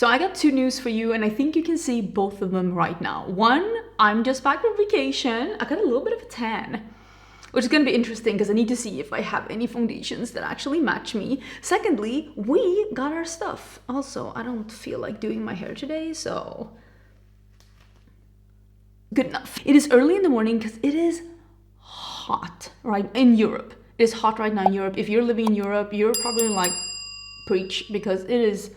So I got two news for you, and I think you can see both of them right now. One, I'm just back from vacation. I got a little bit of a tan, which is going to be interesting because I need to see if I have any foundations that actually match me. Secondly, we got our stuff. Also, I don't feel like doing my hair today, so good enough. It is early in the morning because it is hot, right? In Europe. It is hot right now in Europe. If you're living in Europe, you're probably like, preach, because it is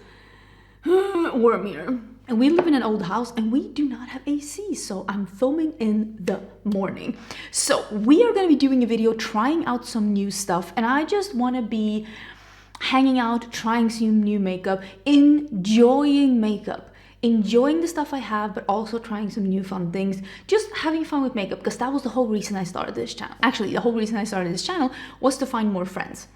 warm here. And we live in an old house and we do not have AC, so I'm filming in the morning. So we are going to be doing a video trying out some new stuff, and I just want to be hanging out, trying some new makeup, enjoying makeup, enjoying the stuff I have, but also trying some new fun things, just having fun with makeup, because that was the whole reason I started this channel. Actually, the whole reason I started this channel was to find more friends.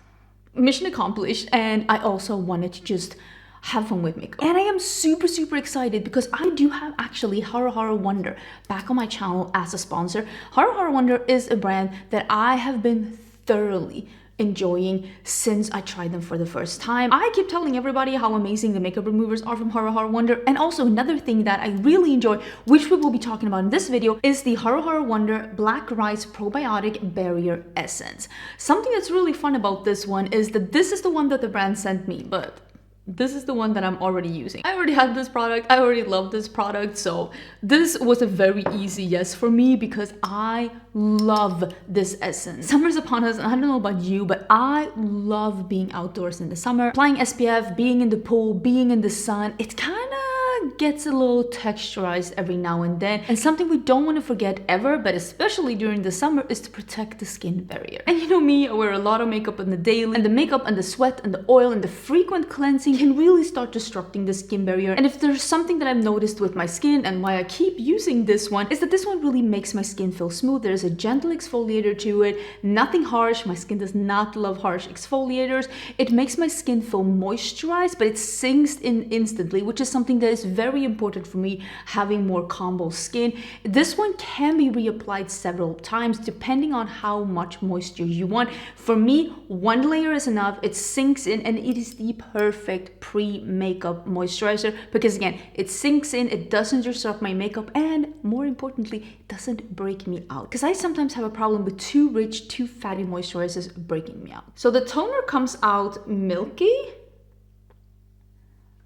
Mission accomplished, and I also wanted to just have fun with makeup. And I am super excited because I do have actually Haruharu Wonder back on my channel as a sponsor. Haruharu Wonder is a brand that I have been thoroughly enjoying since I tried them for the first time. I keep telling everybody how amazing the makeup removers are from Haruharu Wonder. And also another thing that I really enjoy, which we will be talking about in this video, is the Haruharu Wonder Black Rice Probiotic Barrier Essence. Something that's really fun about this one is that this is the one that the brand sent me, but this is the one that I'm already using. I already had this product. I already love this product. So this was a very easy yes for me because I love this essence. Summer's upon us, and I don't know about you, but I love being outdoors in the summer. Applying SPF, being in the pool, being in the sun. It kind of gets a little texturized every now and then. And something we don't want to forget ever, but especially during the summer, is to protect the skin barrier. And you know me, I wear a lot of makeup on the daily, and the makeup and the sweat and the oil and the frequent cleansing can really start disrupting the skin barrier. And if there's something that I've noticed with my skin and why I keep using this one, is that this one really makes my skin feel smooth. There's a gentle exfoliator to it, nothing harsh. My skin does not love harsh exfoliators. It makes my skin feel moisturized, but it sinks in instantly, which is something that is very important for me, having more combo skin. This one can be reapplied several times depending on how much moisture you want. For me, one layer is enough. It sinks in, and it is the perfect pre-makeup moisturizer because again, it sinks in, it doesn't disrupt my makeup, and more importantly, it doesn't break me out, because I sometimes have a problem with too rich, too fatty moisturizers breaking me out. So the toner comes out milky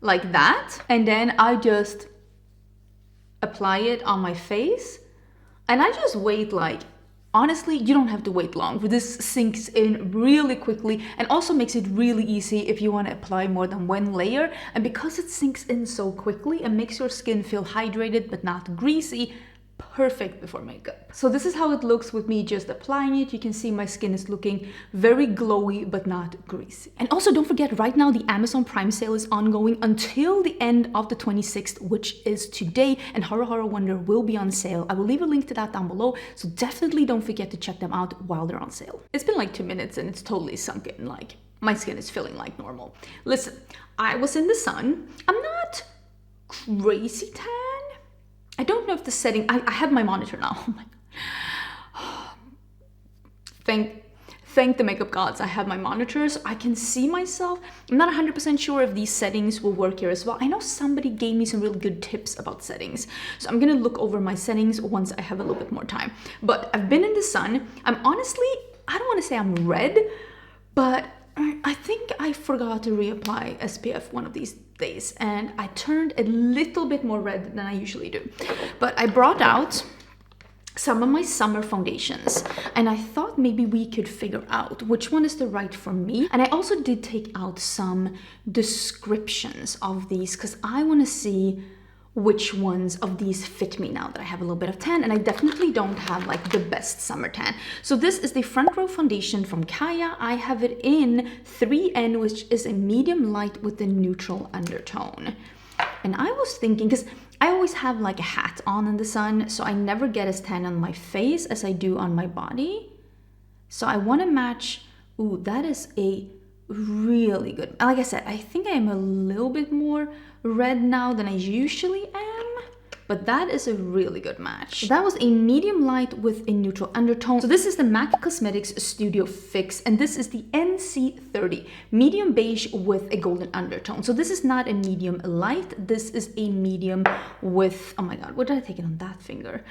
like that, and then I just apply it on my face, and I just wait. Like, honestly, you don't have to wait long, for this sinks in really quickly and also makes it really easy if you want to apply more than one layer. And because it sinks in so quickly and makes your skin feel hydrated but not greasy, perfect before makeup. So this is how it looks with me just applying it. You can see my skin is looking very glowy but not greasy. And also don't forget, right now the Amazon Prime sale is ongoing until the end of the 26th, which is today, and Haruharu Wonder will be on sale. I will leave a link to that down below, so definitely don't forget to check them out while they're on sale. It's been like 2 minutes and it's totally sunk in. Like, my skin is feeling like normal. Listen, I was in the sun. I'm not crazy tan. I don't know if the setting, I have my monitor now. Oh my God. Thank the makeup gods, I have my monitor so I can see myself. I'm not 100% sure if these settings will work here as well. I know somebody gave me some really good tips about settings, so I'm gonna look over my settings once I have a little bit more time. But I've been in the sun. I'm honestly, I don't want to say I'm red, but I think I forgot to reapply SPF one of these days, and I turned a little bit more red than I usually do. But I brought out some of my summer foundations, and I thought maybe we could figure out which one is the right for me. And I also did take out some descriptions of these because I want to see which ones of these fit me now that I have a little bit of tan, and I definitely don't have like the best summer tan. So this is the Front Row foundation from Kaya. I have it in 3N, which is a medium light with a neutral undertone. And I was thinking, because I always have like a hat on in the sun, so I never get as tan on my face as I do on my body. So I want to match. Ooh, that is a really good. Like I said, I think I am a little bit more red now than I usually am. but that is a really good match. So that was a medium light with a neutral undertone. So this is the MAC Cosmetics Studio Fix, and this is the NC30, medium beige with a golden undertone. So this is not a medium light, this is a medium with, oh my god, what did I take it on that finger?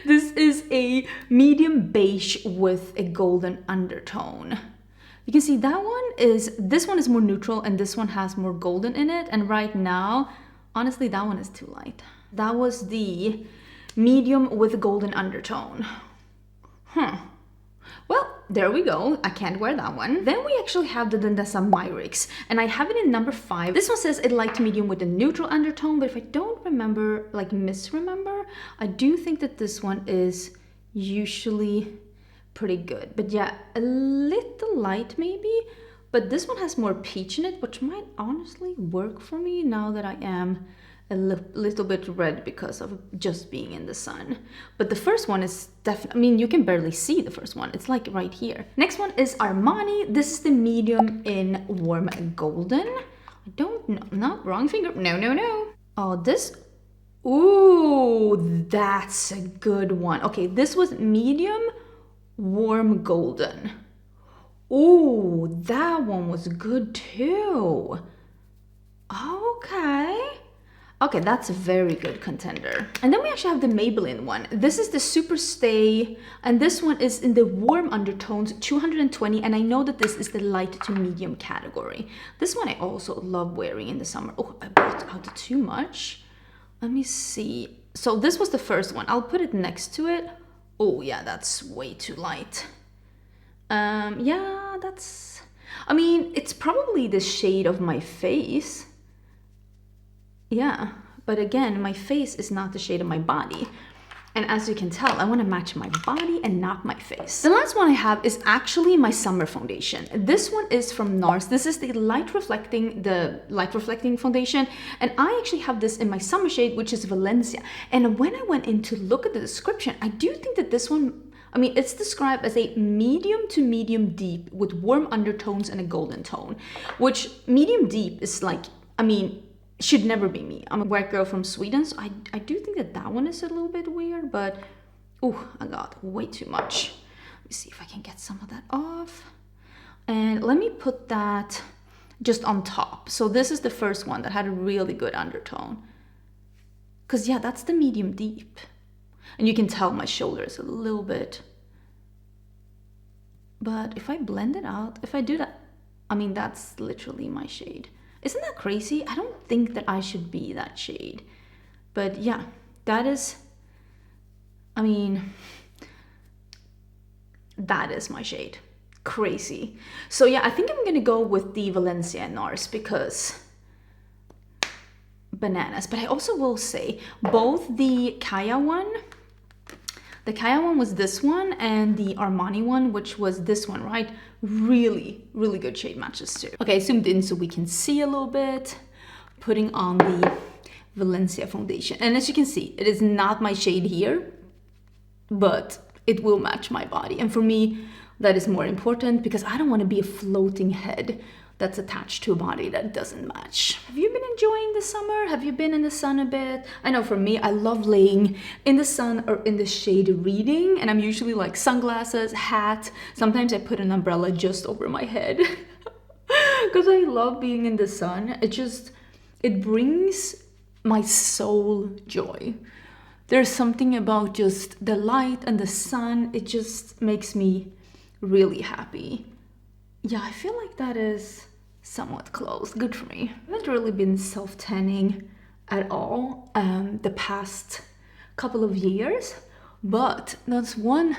This is a medium beige with a golden undertone. You can see this one is more neutral and this one has more golden in it. And right now, honestly, that one is too light. That was the medium with golden undertone. Well, there we go. I can't wear that one. Then we actually have the Dandasa Myrix, and I have it in number 5. This one says a light to medium with a neutral undertone, but if I don't remember, like misremember, I do think that this one is usually pretty good. But yeah, a little light maybe, but this one has more peach in it, which might honestly work for me now that I am a little bit red because of just being in the sun. But the first one is definitely, I mean, you can barely see the first one. It's like right here. Next one is Armani. This is the medium in warm golden. I don't know, no, wrong finger. No. Oh, this, ooh, that's a good one. Okay, this was medium warm golden. Ooh, that one was good too. Okay, that's a very good contender. And then we actually have the Maybelline one. This is the Super Stay, and this one is in the warm undertones, 220, and I know that this is the light to medium category. This one I also love wearing in the summer. Oh, I brought out too much. Let me see. So this was the first one. I'll put it next to it. Oh yeah, that's way too light. Yeah, that's, I mean, it's probably the shade of my face. Yeah, but again, my face is not the shade of my body. And as you can tell, I want to match my body and not my face. The last one I have is actually my summer foundation. This one is from NARS. This is the light reflecting foundation. And I actually have this in my summer shade, which is Valencia. And when I went in to look at the description, I do think that this one, I mean, it's described as a medium to medium deep with warm undertones and a golden tone, which medium deep is like, I mean, should never be me. I'm a white girl from Sweden, so I do think that that one is a little bit weird, but oh, I got way too much. Let me see if I can get some of that off. And let me put that just on top. So this is the first one that had a really good undertone. Because yeah, that's the medium deep. And you can tell my shoulder is a little bit. But if I blend it out, if I do that, I mean, that's literally my shade. Isn't that crazy? I don't think that I should be that shade. But yeah, that is, I mean, that is my shade. Crazy. So yeah, I think I'm gonna go with the Valencia NARS because bananas. But I also will say both the Kaya one was this one, and the Armani one, which was this one, right? Really, really good shade matches too. Okay, I zoomed in so we can see a little bit. Putting on the Valencia foundation. And as you can see, it is not my shade here, but it will match my body. And for me, that is more important because I don't want to be a floating head that's attached to a body that doesn't match. Have you been enjoying the summer? Have you been in the sun a bit? I know for me, I love laying in the sun or in the shade reading, and I'm usually like sunglasses, hat. Sometimes I put an umbrella just over my head because I love being in the sun. It brings my soul joy. There's something about just the light and the sun. It just makes me really happy. Yeah, I feel like that is somewhat close. Good for me. I haven't really been self-tanning at all the past couple of years, but that's one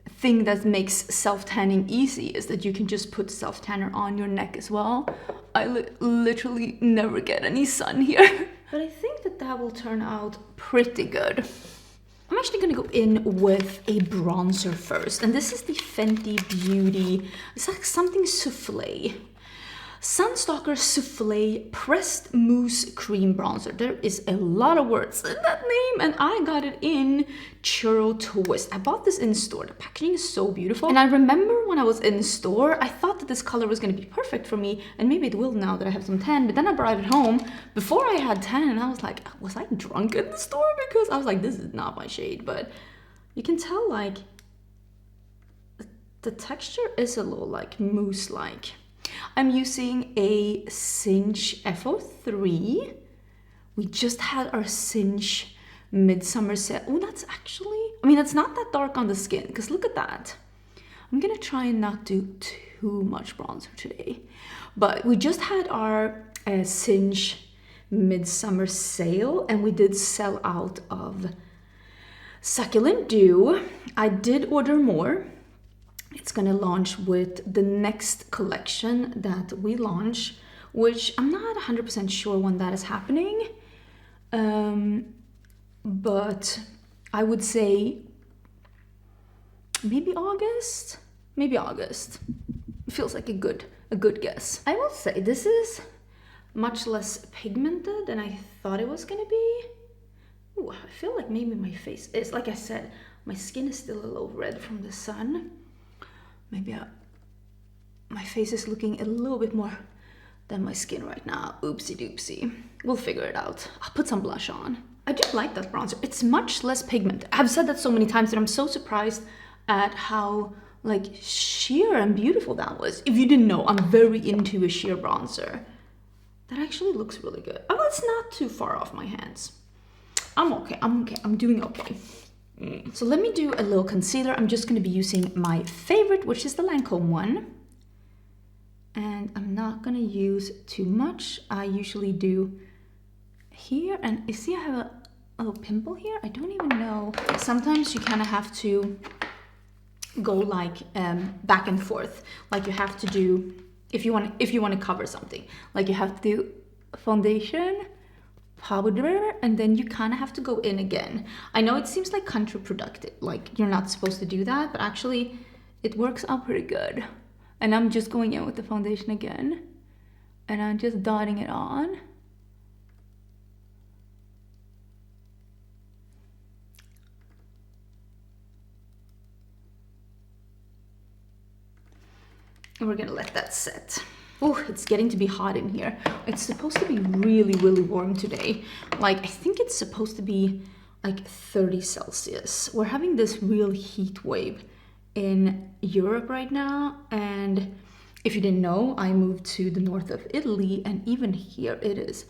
thing that makes self-tanning easy is that you can just put self-tanner on your neck as well. I literally never get any sun here. But I think that will turn out pretty good. I'm actually gonna go in with a bronzer first, and this is the Fenty Beauty. It's like something souffle. Sunstalker Souffle Pressed Mousse Cream Bronzer. There is a lot of words in that name, and I got it in Churro Twist. I bought this in store. The packaging is so beautiful. And I remember when I was in store, I thought that this color was going to be perfect for me, and maybe it will now that I have some tan, but then I brought it home before I had tan, and I was like, was I drunk in the store? Because I was like, this is not my shade, but you can tell like the texture is a little like mousse-like. I'm using a Cinch FO3. We just had our Cinch Midsummer set. Oh, that's actually, I mean, it's not that dark on the skin, because look at that. I'm gonna try and not do too much bronzer today. But we just had our Cinch Midsummer sale, and we did sell out of Succulent Dew. I did order more. It's gonna launch with the next collection that we launch, which I'm not 100% sure when that is happening. But I would say maybe August. Maybe August. It feels like a good guess. I will say this is much less pigmented than I thought it was gonna be. Ooh, I feel like maybe my face is, like I said, my skin is still a little red from the sun. Maybe my face is looking a little bit more than my skin right now. Oopsie doopsie. We'll figure it out. I'll put some blush on. I do like that bronzer. It's much less pigmented. I've said that so many times that I'm so surprised at how like sheer and beautiful that was. If you didn't know, I'm very into a sheer bronzer. That actually looks really good. Oh, it's not too far off my hands. I'm okay. I'm doing okay. So let me do a little concealer. I'm just going to be using my favorite, which is the Lancome one. And I'm not going to use too much. I usually do here. And you see I have a little pimple here? I don't even know. Sometimes you kind of have to go like back and forth. Like you have to do, if you want to cover something. Like you have to do foundation, powder, and then you kind of have to go in again. I know it seems like counterproductive, like you're not supposed to do that, but actually it works out pretty good. And I'm just going in with the foundation again, and I'm just dotting it on. And we're gonna let that set. Oh, it's getting to be hot in here. It's supposed to be really, really warm today. Like, I think it's supposed to be like 30 Celsius. We're having this real heat wave in Europe right now. And if you didn't know, I moved to the north of Italy, and even here it is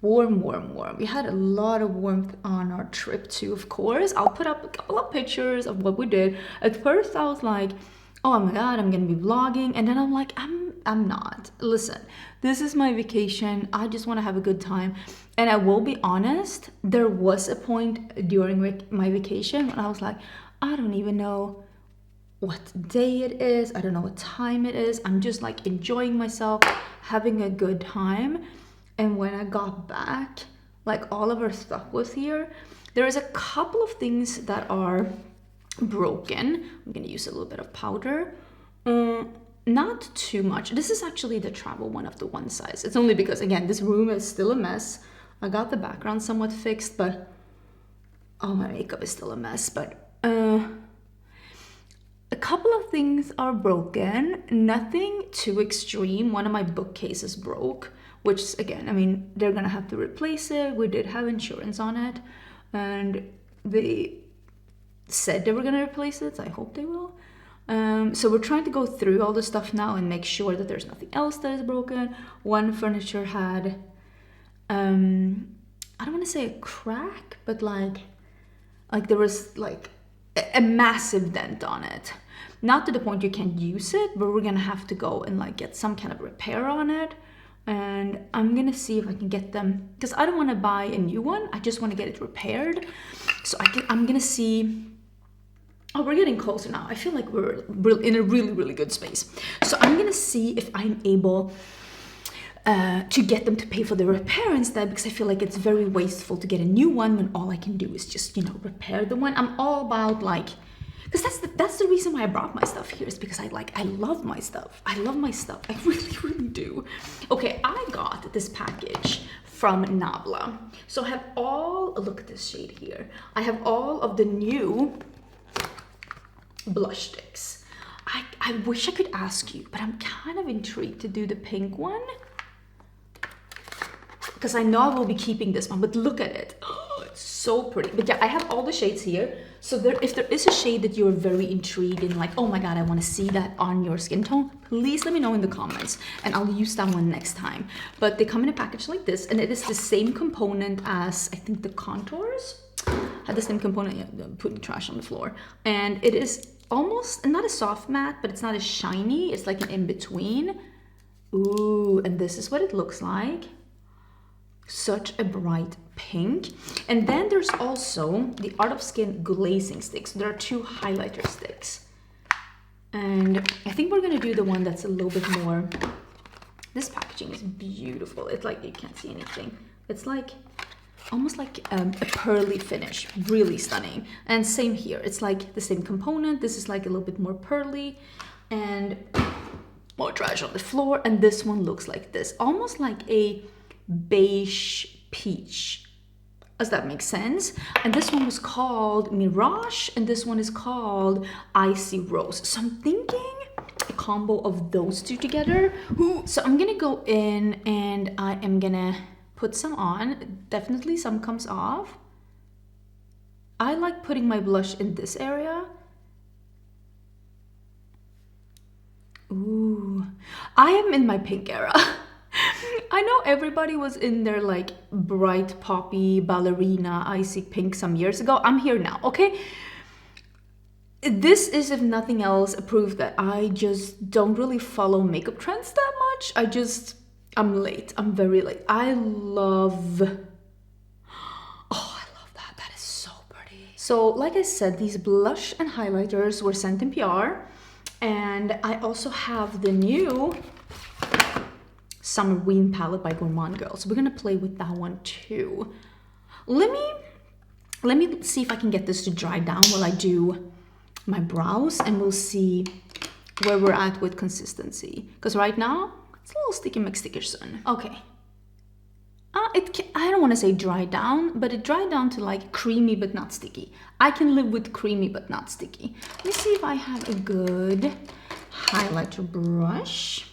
warm, warm, warm. We had a lot of warmth on our trip too, of course. I'll put up a couple of pictures of what we did. At first I was like, oh my God, I'm gonna be vlogging. And then I'm like, I'm not. Listen, this is my vacation. I just wanna have a good time. And I will be honest, there was a point during my vacation when I was like, I don't even know what day it is. I don't know what time it is. I'm just like enjoying myself, having a good time. And when I got back, like all of our stuff was here. There is a couple of things that are broken. I'm gonna use a little bit of powder. Not too much. This is actually the travel one of the one size. It's only because, again, this room is still a mess. I got the background somewhat fixed, but oh, my makeup is still a mess. But a couple of things are broken. Nothing too extreme. One of my bookcases broke, which again, I mean, they're gonna have to replace it. We did have insurance on it, and they said they were gonna replace it, so I hope they will. So we're trying to go through all the stuff now and make sure that there's nothing else that is broken. One furniture had, I don't want to say a crack, but like there was like a massive dent on it. Not to the point you can't use it, but we're gonna have to go and like get some kind of repair on it. And I'm gonna see if I can get them, because I don't want to buy a new one. I just want to get it repaired. So I'm gonna see. Oh, we're getting closer now. I feel like we're in a really, really good space. So I'm gonna see if I'm able to get them to pay for the repair instead, because I feel like it's very wasteful to get a new one when all I can do is just, you know, repair the one. I'm all about like because that's the reason why I brought my stuff here, is because I love my stuff. I love my stuff. I really, really do. Okay, I got this package from Nabla. So I have look at this shade here. I have all of the new blush sticks. I wish I could ask you, but I'm kind of intrigued to do the pink one, because I know I will be keeping this one, but look at it. Oh, it's so pretty. But yeah, I have all the shades here. So if there is a shade that you're very intrigued in, like, oh my God, I want to see that on your skin tone, please let me know in the comments and I'll use that one next time. But they come in a package like this, and it is the same component as, I think, the contours. Had the same component, yeah, putting trash on the floor. And it is almost, not a soft matte, but it's not as shiny. It's like an in-between. Ooh, and this is what it looks like. Such a bright pink. And then there's also the Art of Skin glazing sticks. There are 2 highlighter sticks. And I think we're gonna do the one that's a little bit more, this packaging is beautiful. It's like, you can't see anything. It's like, almost like a pearly finish, really stunning. And same here, it's like the same component. This is like a little bit more pearly and more trash on the floor. And this one looks like this, almost like a beige peach. Does that make sense? And this one was called Mirage, and this one is called Icy Rose. So I'm thinking a combo of those 2 together. Ooh, so I'm gonna go in and I am gonna put some on. Definitely some comes off. I like putting my blush in this area. Ooh, I am in my pink era. I know everybody was in their like bright poppy ballerina icy pink some years ago. I'm here now, okay? This is, if nothing else, a proof that I just don't really follow makeup trends that much. I'm late. I'm very late. I love that. That is so pretty. So like I said, these blush and highlighters were sent in PR. And I also have the new Summer Ween palette by Gourmand Girl. So we're gonna play with that one too. Let me see if I can get this to dry down while I do my brows, and we'll see where we're at with consistency. Because right now, it's a little sticky McSticker soon. Okay. I don't want to say dry down, but it dried down to like creamy but not sticky. I can live with creamy but not sticky. Let me see if I have a good highlighter brush.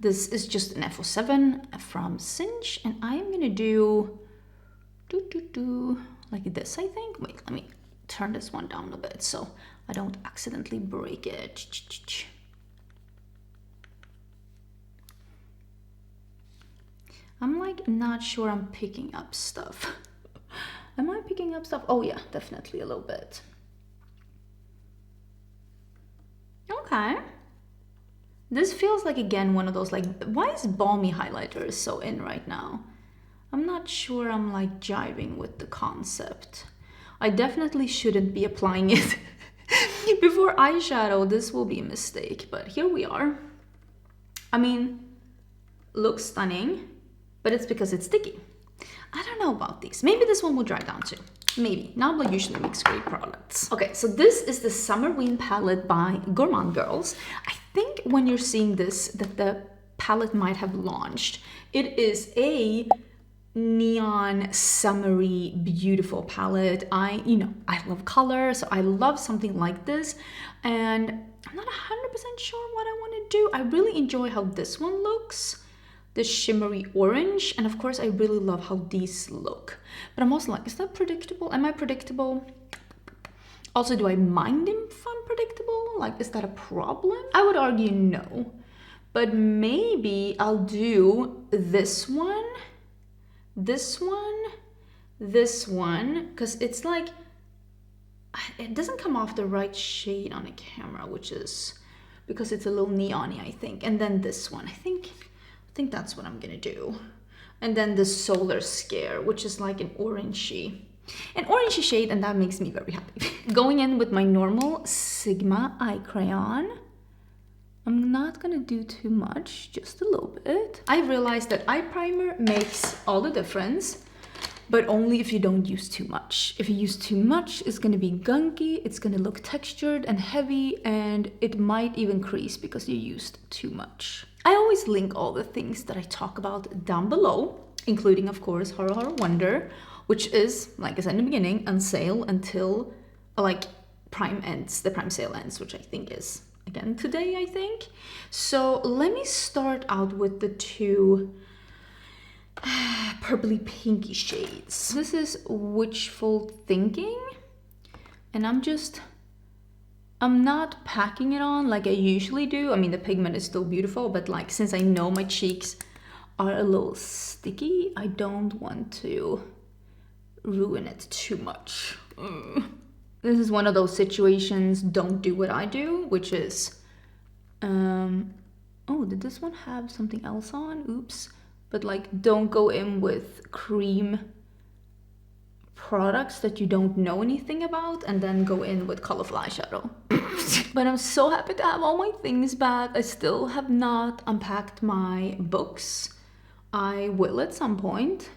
This is just an F07 from Cinch, and I'm gonna do like this, I think. Wait, let me turn this one down a bit so I don't accidentally break it. I'm like not sure I'm picking up stuff. Am I picking up stuff? Oh yeah, definitely a little bit. Okay. This feels like, again, one of those, like, why is balmy highlighter so in right now? I'm not sure I'm like jiving with the concept. I definitely shouldn't be applying it before eyeshadow. This will be a mistake, but here we are. I mean, looks stunning, but it's because it's sticky. I don't know about these. Maybe this one will dry down too. Maybe. Nabla usually makes great products. Okay, so this is the Summer Ween palette by Gourmand Girls. I think when you're seeing this, that the palette might have launched. It is a neon, summery, beautiful palette. I love color, so I love something like this. And I'm not 100% sure what I want to do. I really enjoy how this one looks. The shimmery orange, and of course I really love how these look, but I'm also like, is that predictable? Am I predictable? Also, do I mind if I'm predictable? Like, is that a problem? I would argue no, but maybe I'll do this one, this one, this one, because it's like, it doesn't come off the right shade on the camera, which is because it's a little neon-y, I think. And then this one, I think that's what I'm gonna do. And then the Solar Scare, which is like an orangey shade, and that makes me very happy. Going in with my normal Sigma eye crayon. I'm not gonna do too much, just a little bit. I realized that eye primer makes all the difference. but only if you don't use too much. If you use too much, it's gonna be gunky, it's gonna look textured and heavy, and it might even crease because you used too much. I always link all the things that I talk about down below, including of course Haruharu Wonder, which is, like I said in the beginning, on sale until like Prime ends, the Prime sale ends, which I think is again today, I think. So let me start out with the two purpley pinky shades. This is Wishful Thinking, and I'm not packing it on like I usually do. I mean, the pigment is still beautiful, but like since I know my cheeks are a little sticky, I don't want to ruin it too much. This is one of those situations, don't do what I do, which is, oh, did this one have something else on? Oops. But like, don't go in with cream products that you don't know anything about and then go in with colorful eyeshadow. But I'm so happy to have all my things back. I still have not unpacked my books. I will at some point.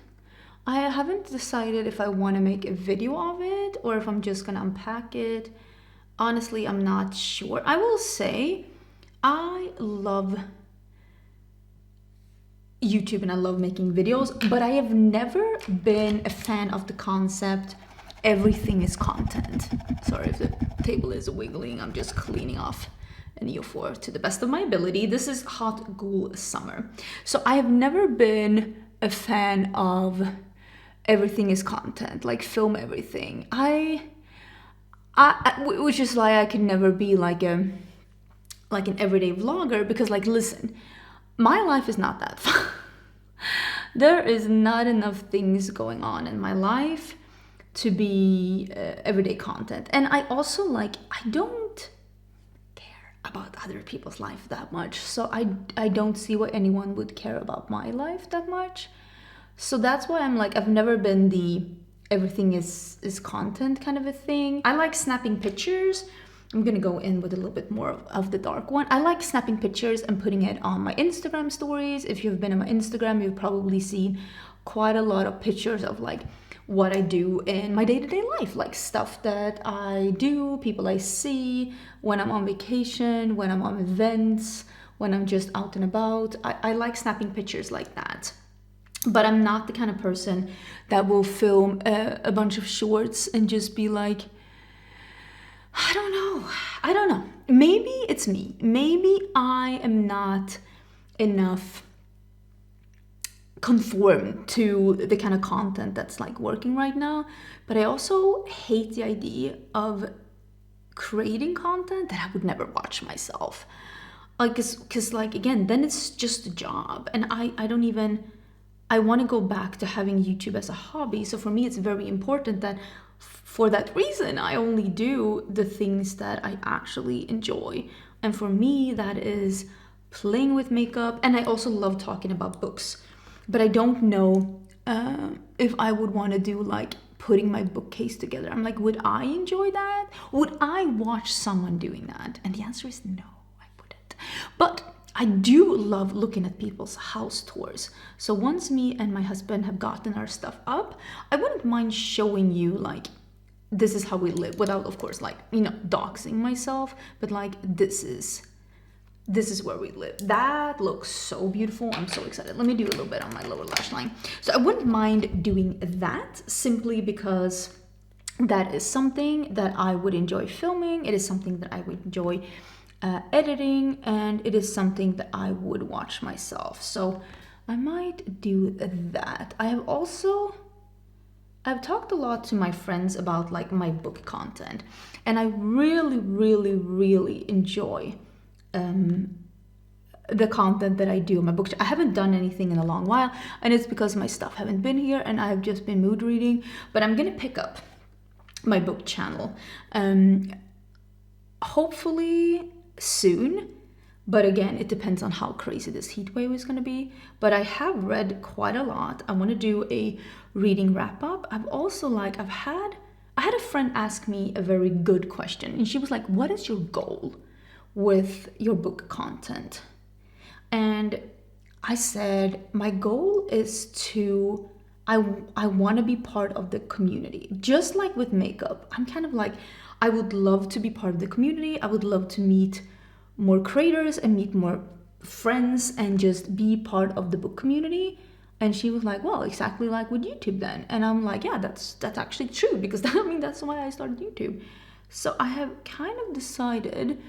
I haven't decided if I want to make a video of it or if I'm just gonna unpack it. Honestly, I'm not sure. I will say I love YouTube and I love making videos, but I have never been a fan of the concept everything is content. Sorry if the table is wiggling, I'm just cleaning off an EO4 to the best of my ability. This is hot ghoul summer. So I have never been a fan of everything is content, like film everything. Which is why I can never be like an everyday vlogger, because like, listen, my life is not that fun. There is not enough things going on in my life to be everyday content. And I also like, I don't care about other people's life that much. So I don't see why anyone would care about my life that much. So that's why I'm like, I've never been the everything is content kind of a thing. I like snapping pictures. I'm gonna go in with a little bit more of the dark one. I like snapping pictures and putting it on my Instagram stories. If you've been on my Instagram, you've probably seen quite a lot of pictures of like what I do in my day-to-day life, like stuff that I do, people I see, when I'm on vacation, when I'm on events, when I'm just out and about. I like snapping pictures like that. But I'm not the kind of person that will film a bunch of shorts and just be like, I don't know. Maybe it's me. Maybe I am not enough conformed to the kind of content that's like working right now. But I also hate the idea of creating content that I would never watch myself. Like, cause like, again, then it's just a job. And I want to go back to having YouTube as a hobby. So for me, it's very important that for that reason, I only do the things that I actually enjoy. And for me, that is playing with makeup. And I also love talking about books. But I don't know if I would want to do like putting my bookcase together. I'm like, would I enjoy that? Would I watch someone doing that? And the answer is no, I wouldn't. But I do love looking at people's house tours. So once me and my husband have gotten our stuff up, I wouldn't mind showing you like, this is how we live, without of course like, you know, doxing myself, but like, this is where we live. That looks so beautiful. I'm so excited. Let me do a little bit on my lower lash line. So I wouldn't mind doing that simply because that is something that I would enjoy filming. It is something that I would enjoy editing, and it is something that I would watch myself. So I might do that. I've talked a lot to my friends about like my book content, and I really, really, really enjoy the content that I do in my book. I haven't done anything in a long while, and it's because my stuff haven't been here and I've just been mood reading, but I'm gonna pick up my book channel hopefully soon. But again, it depends on how crazy this heat wave is going to be. But I have read quite a lot. I want to do a reading wrap up. I had a friend ask me a very good question, and she was like, what is your goal with your book content? And I said, my goal is to I want to be part of the community. Just like with makeup, I'm kind of like, I would love to be part of the community. I would love to meet more creators and meet more friends and just be part of the book community. And she was like, well, exactly like with YouTube then. And I'm like, yeah, that's actually true, because I mean, that's why I started YouTube. So I have kind of decided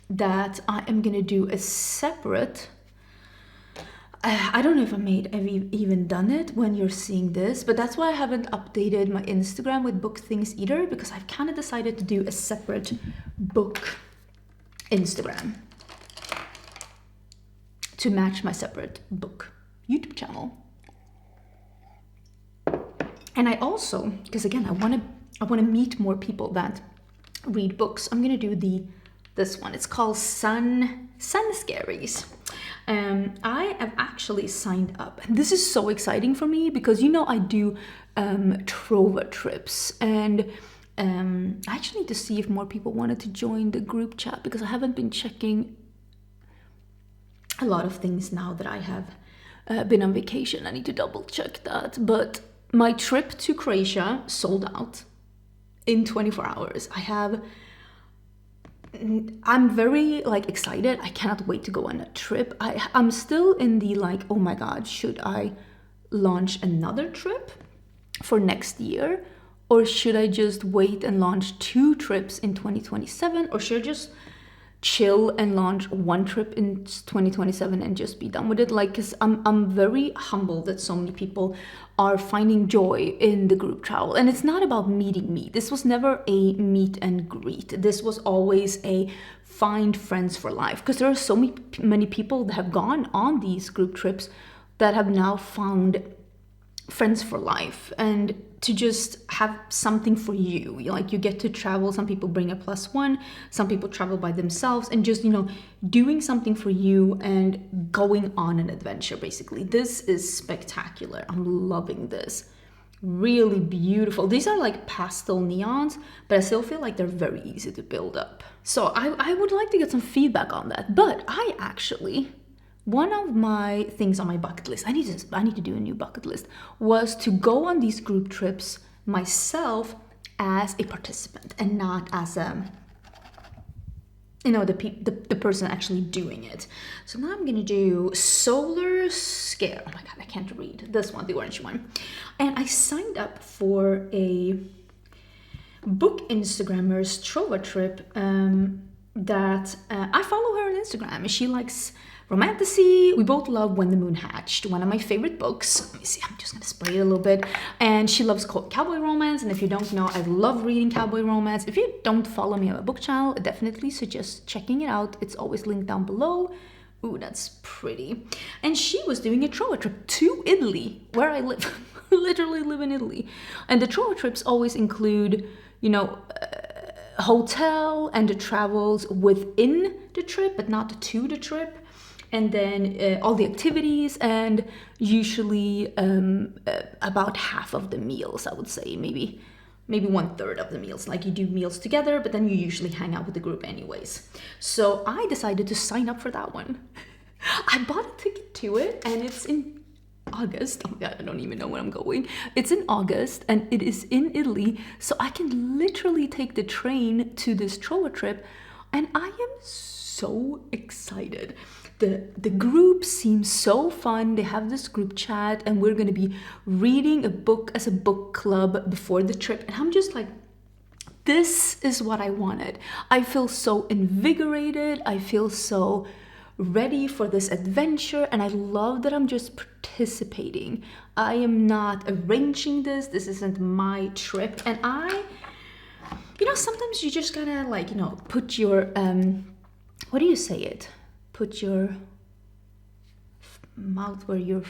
that I am gonna do a separate, I don't know if I've even done it when you're seeing this, but that's why I haven't updated my Instagram with book things either, because I've kind of decided to do a separate book Instagram to match my separate book YouTube channel. And I also, because again, I want to meet more people that read books. I'm gonna do this one. It's called Sun Scaries. I have actually signed up. And this is so exciting for me because, you know, I do Trova trips, and I actually need to see if more people wanted to join the group chat, because I haven't been checking a lot of things now that I have been on vacation. I need to double check that. But my trip to Croatia sold out in 24 hours. I'm very like excited. I cannot wait to go on a trip. I'm still in the like, oh my God, should I launch another trip for next year? Or should I just wait and launch 2 trips in 2027? Or should I just chill and launch 1 trip in 2027 and just be done with it? Like, cause I'm very humbled that so many people are finding joy in the group travel. And it's not about meeting me. This was never a meet and greet. This was always a find friends for life. Because there are so many people that have gone on these group trips that have now found friends for life, and to just have something for you. Like, you get to travel. Some people bring a +1, some people travel by themselves, and just, you know, doing something for you and going on an adventure, basically. This is spectacular. I'm loving this. Really beautiful. These are like pastel neons, but I still feel like they're very easy to build up. So I would like to get some feedback on that. But I actually, one of my things on my bucket list, I need to do a new bucket list, was to go on these group trips myself as a participant and not as the person actually doing it. So now I'm gonna do Solar Scare. Oh my God, I can't read this one, the orange one. And I signed up for a book Instagrammer's Trova trip that I follow her on Instagram. She likes romantasy. We both love When the Moon Hatched, one of my favorite books. Let me see, I'm just gonna spray it a little bit. And she loves cowboy romance, and if you don't know, I love reading cowboy romance. If you don't follow me on my book channel, I definitely suggest checking it out. It's always linked down below. Ooh, that's pretty. And she was doing a Trova trip to Italy, where I live. Literally live in Italy. And the Trova trips always include, you know, hotel and the travels within the trip, but not to the trip. And then all the activities, and usually about half of the meals, I would say, maybe 1/3 of the meals. Like, you do meals together, but then you usually hang out with the group anyways. So I decided to sign up for that one. I bought a ticket to it, and it's in August. Oh my God, I don't even know when I'm going. It's in August, and it is in Italy, so I can literally take the train to this Trova trip, and I am so excited. The group seems so fun. They have this group chat, and we're gonna be reading a book as a book club before the trip, and I'm just like, this is what I wanted. I feel so invigorated. I feel so ready for this adventure, and I love that I'm just participating. I am not arranging this. This isn't my trip, and sometimes you just gotta, like, put your what do you say it? Put your mouth where your,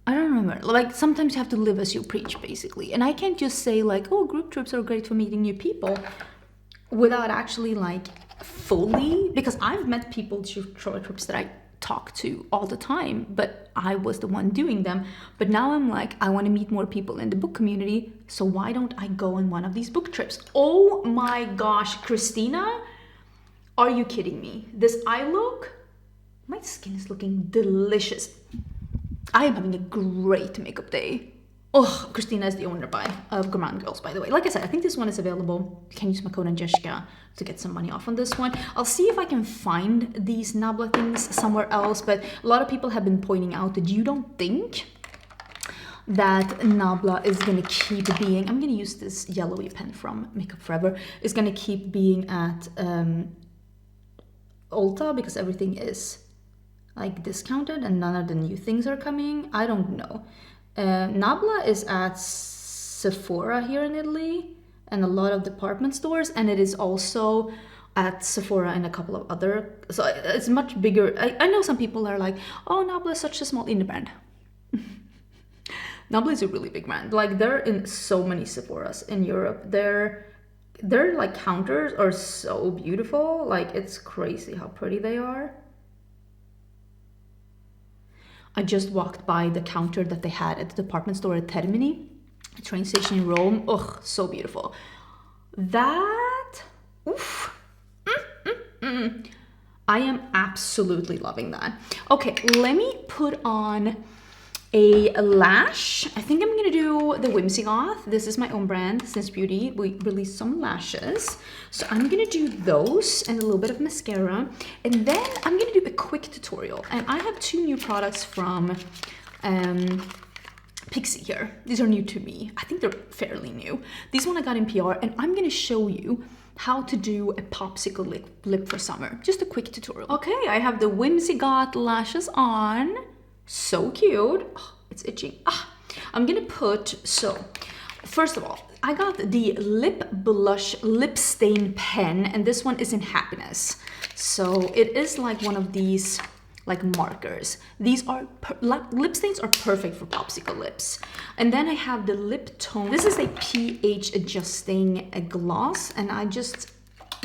I don't remember. Like, sometimes you have to live as you preach, basically. And I can't just say like, oh, group trips are great for meeting new people, without actually like fully, because I've met people to Trova trips that I talk to all the time, but I was the one doing them. But now I'm like, I want to meet more people in the book community, so why don't I go on one of these book trips? Oh my gosh, Christina, are you kidding me? This eye look, my skin is looking delicious. I am having a great makeup day. Oh, Christina is the owner of Gourmand Girls, by the way. Like I said, I think this one is available. You can use my code Angelica to get some money off on this one. I'll see if I can find these Nabla things somewhere else, but a lot of people have been pointing out that you don't think that Nabla is gonna keep being, I'm gonna use this yellowy pen from Makeup Forever, is gonna keep being at Ulta because everything is like discounted and none of the new things are coming. I don't know. Nabla is at Sephora here in Italy and a lot of department stores, and it is also at Sephora and a couple of other, so it's much bigger. I know some people are like, oh, Nabla is such a small indie brand. Nabla is a really big brand. Like, they're in so many Sephoras in Europe. Their like counters are so beautiful. Like, it's crazy how pretty they are. I just walked by the counter that they had at the department store at Termini, a train station in Rome. Ugh, so beautiful. That, oof. I am absolutely loving that. Okay, let me put on a lash. I think I'm gonna do the Whimsy Goth. This is my own brand, Sense Beauty. We released some lashes. So I'm gonna do those and a little bit of mascara. And then I'm gonna do a quick tutorial. And I have two new products from Pixie here. These are new to me. I think they're fairly new. These one I got in PR, and I'm gonna show you how to do a popsicle lip for summer. Just a quick tutorial. Okay, I have the Whimsy Goth lashes on. So cute. Oh, it's itching. I'm gonna put, so first of all, I got the lip blush lip stain pen, and this one is in Happiness. So it is like one of these like markers. These are lip stains are perfect for popsicle lips. And then I have the lip tone. This is a pH adjusting gloss, and I just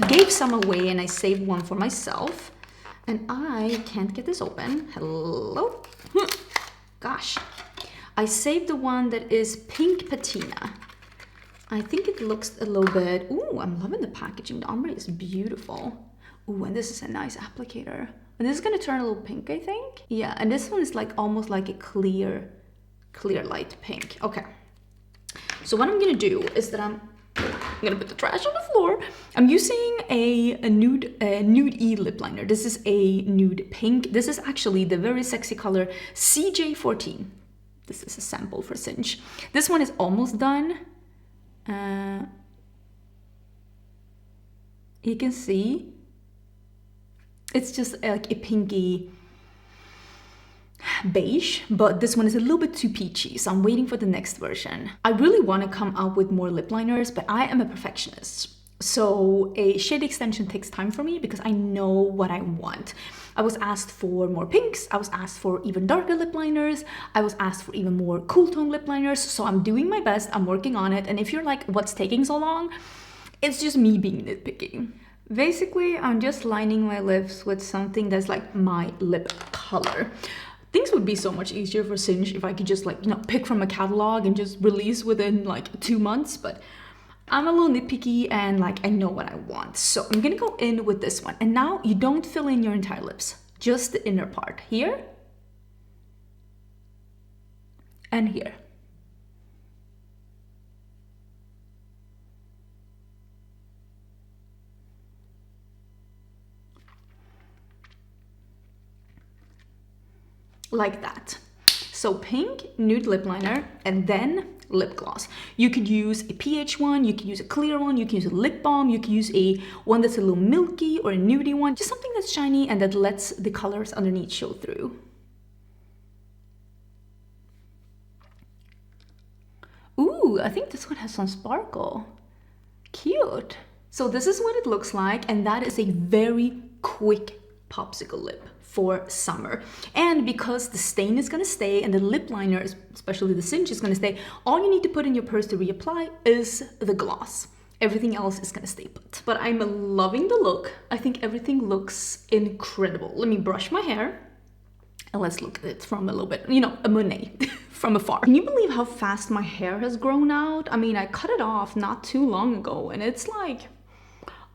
gave some away and I saved one for myself. And I can't get this open. Hello. Gosh. I saved the one that is pink patina. I think it looks a little bit, ooh, I'm loving the packaging. The ombre is beautiful. Ooh, and this is a nice applicator. And this is gonna turn a little pink, I think. Yeah, and this one is like almost like a clear light pink. Okay. So what I'm gonna do is that I'm gonna put the trash on the floor. I'm using a nude E lip liner. This is a nude pink. This is actually the very sexy color CJ14. This is a sample for Cinch. This one is almost done. You can see it's just like a pinky beige, but this one is a little bit too peachy, so I'm waiting for the next version. I really want to come out with more lip liners, but I am a perfectionist. So a shade extension takes time for me because I know what I want. I was asked for more pinks, I was asked for even darker lip liners, I was asked for even more cool tone lip liners, so I'm doing my best, I'm working on it, and if you're like, what's taking so long? It's just me being nitpicky. Basically, I'm just lining my lips with something that's like my lip color. Things would be so much easier for Cinch if I could just like, you know, pick from a catalog and just release within like 2 months, but I'm a little nitpicky and like I know what I want. So I'm gonna go in with this one. And now you don't fill in your entire lips, just the inner part here and here. Like that. So pink, nude lip liner, and then lip gloss. You could use a pH one, you could use a clear one, you can use a lip balm, you can use a one that's a little milky or a nudie one, just something that's shiny and that lets the colors underneath show through. Ooh, I think this one has some sparkle. Cute. So this is what it looks like, and that is a very quick popsicle lip for summer. And because the stain is gonna stay and the lip liner, especially the Cinch, is gonna stay, all you need to put in your purse to reapply is the gloss. Everything else is gonna stay put. But I'm loving the look. I think everything looks incredible. Let me brush my hair and let's look at it from a little bit, you know, a Monet from afar. Can you believe how fast my hair has grown out? I mean, I cut it off not too long ago and it's like,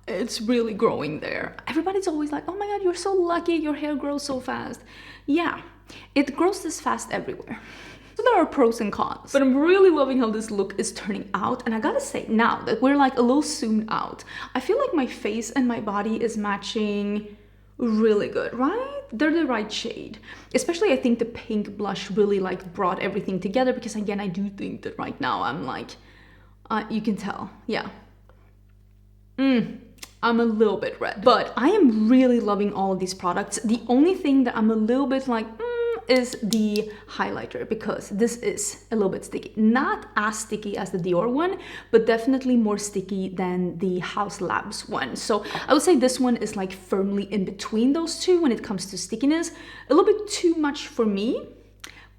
it's really growing there. Everybody's always like, oh my god, you're so lucky, your hair grows so fast. Yeah, It grows this fast everywhere. So there are pros and cons, but I'm really loving how this look is turning out. And I gotta say, now that we're like a little zoomed out, I feel like my face and my body is matching really good, right? They're the right shade. Especially I think the pink blush really like brought everything together, because again, I do think that right now I'm like, you can tell, yeah. I'm a little bit red, but I am really loving all of these products. The only thing that I'm a little bit like, is the highlighter, because this is a little bit sticky. Not as sticky as the Dior one, but definitely more sticky than the House Labs one. So I would say this one is like firmly in between those two when it comes to stickiness. A little bit too much for me.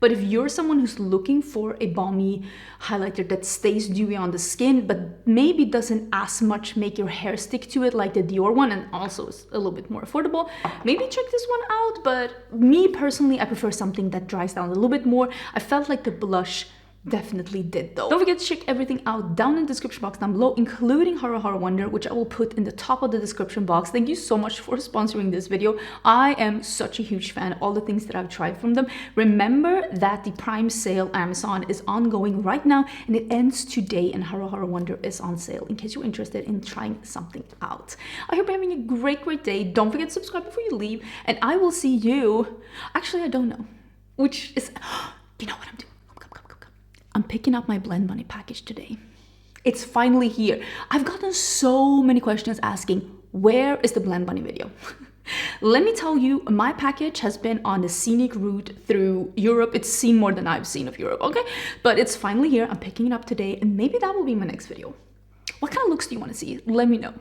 But if you're someone who's looking for a balmy highlighter that stays dewy on the skin, but maybe doesn't as much make your hair stick to it like the Dior one, and also is a little bit more affordable, maybe check this one out. But me personally, I prefer something that dries down a little bit more. I felt like the blush definitely did though. Don't forget to check everything out down in the description box down below, including Haruharu Wonder, which I will put in the top of the description box. Thank you so much for sponsoring this video. I am such a huge fan of all the things that I've tried from them. Remember that the Prime sale Amazon is ongoing right now, and it ends today, and Haruharu Wonder is on sale in case you're interested in trying something out. I hope you're having a great day. Don't forget to subscribe before you leave, and I will see you, actually I don't know, which is, you know what I'm doing? I'm picking up my Blend Money package today. It's finally here. I've gotten so many questions asking, where is the Blend Money video? Let me tell you, my package has been on a scenic route through Europe. It's seen more than I've seen of Europe, okay? But it's finally here. I'm picking it up today, and maybe that will be my next video. What kind of looks do you want to see? Let me know.